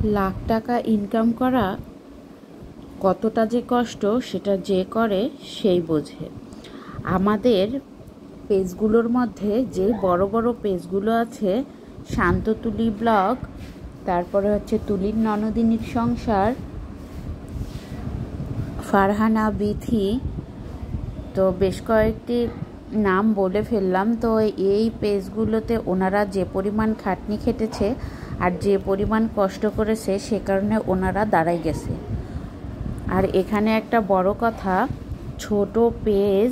লাখ টাকা ইনকাম করা কতটা যে কষ্ট সেটা যে করে সেই বোঝে। আমাদের পেজগুলোর মধ্যে যে বড় বড় পেজগুলো আছে, শান্ত তুলি ব্লগ, তারপরে হচ্ছে তুলির ননদিনীর সংসার, ফারহানা বিথি, তো বেশ কয়েকটি নাম বলে ফেললাম। তো এই পেজগুলোতে ওনারা যে পরিমাণ খাটনি খেটেছে আর যে পরিমাণ কষ্ট করেছে, সে কারণে ওনারা দাঁড়াই গেছে। আর এখানে একটা বড় কথা, ছোট পেজ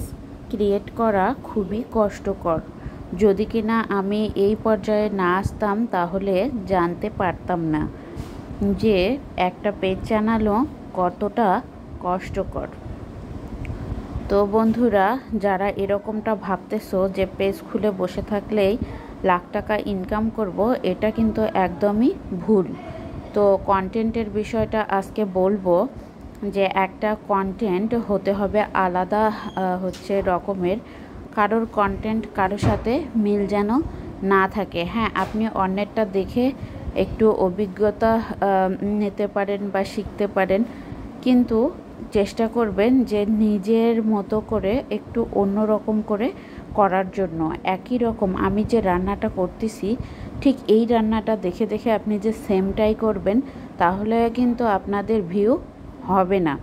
ক্রিয়েট করা খুবই কষ্টকর। যদি কিনা আমি এই পর্যায়ে না আসতাম তাহলে জানতে পারতাম না যে একটা পেজ চালানো কতটা কষ্টকর। তো বন্ধুরা, যারা এরকমটা ভাবতেছো যে পেজ খুলে বসে থাকলেই লাখ টাকা ইনকাম করব, এটা কিন্তু একদমই ভুল। তো কন্টেন্টের বিষয়টা আজকে বলবো যে একটা কন্টেন্ট হতে হবে আলাদা রকমের। কারোর কন্টেন্ট কারোর সাথে মিল যেন না থাকে। হ্যাঁ, আপনি অন্যেরটা দেখে একটু অভিজ্ঞতা নিতে পারেন বা শিখতে পারেন, কিন্তু চেষ্টা করবেন যে নিজের মতো করে একটু অন্য রকম করে করার জন্য। একই রকম আমি যে রান্নাটা করতেছি, ঠিক এই রান্নাটা দেখে দেখে আপনি যে সেমটাই করবেন, তাহলে কিন্তু আপনাদের ভিউ হবে না।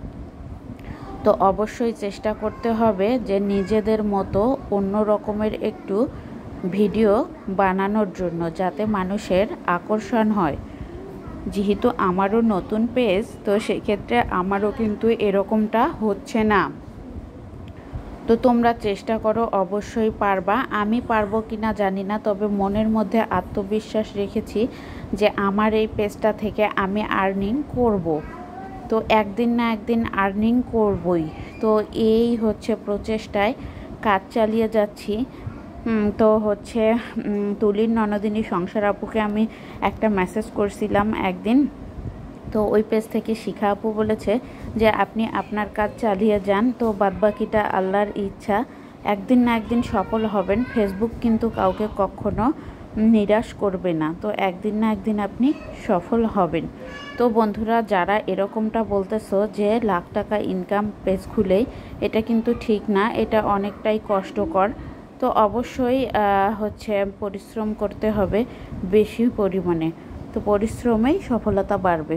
তো অবশ্যই চেষ্টা করতে হবে যে নিজেদের মতো অন্য রকমের একটু ভিডিও বানানোর জন্য, যাতে মানুষের আকর্ষণ হয়। যেহেতু আমারও নতুন পেজ, তো সেক্ষেত্রে আমারও কিন্তু এরকমটা হচ্ছে না। তো তোমরা চেষ্টা করো, অবশ্যই পারবা। আমি পারবো কিনা জানি না, তবে মনের মধ্যে আত্মবিশ্বাস রেখেছি যে আমার এই পেজটা থেকে আমি আর্নিং করব। তো একদিন না একদিন আর্নিং করবই। তো এই প্রচেষ্টায় কাজ চালিয়ে যাচ্ছি। তো তুলির ননদিনী সংসার আপুকে আমি একটা মেসেজ করছিলাম একদিন। তো ওই পেজ থেকে শিখা আপু বলেছে যে আপনি আপনার কাজ চালিয়ে যান, তো বাদবাকিটা আল্লাহর ইচ্ছা। একদিন না একদিন সফল হবেন। ফেসবুক কিন্তু কাউকে কখনো নিরাশ করবে না। তো একদিন না একদিন আপনি সফল হবেন। তো বন্ধুরা, যারা এরকমটা বলতেছো যে লাখ টাকা ইনকাম পেজ খুলেই, এটা কিন্তু ঠিক না, এটা অনেকটাই কষ্টকর। তো অবশ্যই পরিশ্রম করতে হবে বেশি পরিমাণে। তো পরিশ্রমেই সফলতা বাড়বে।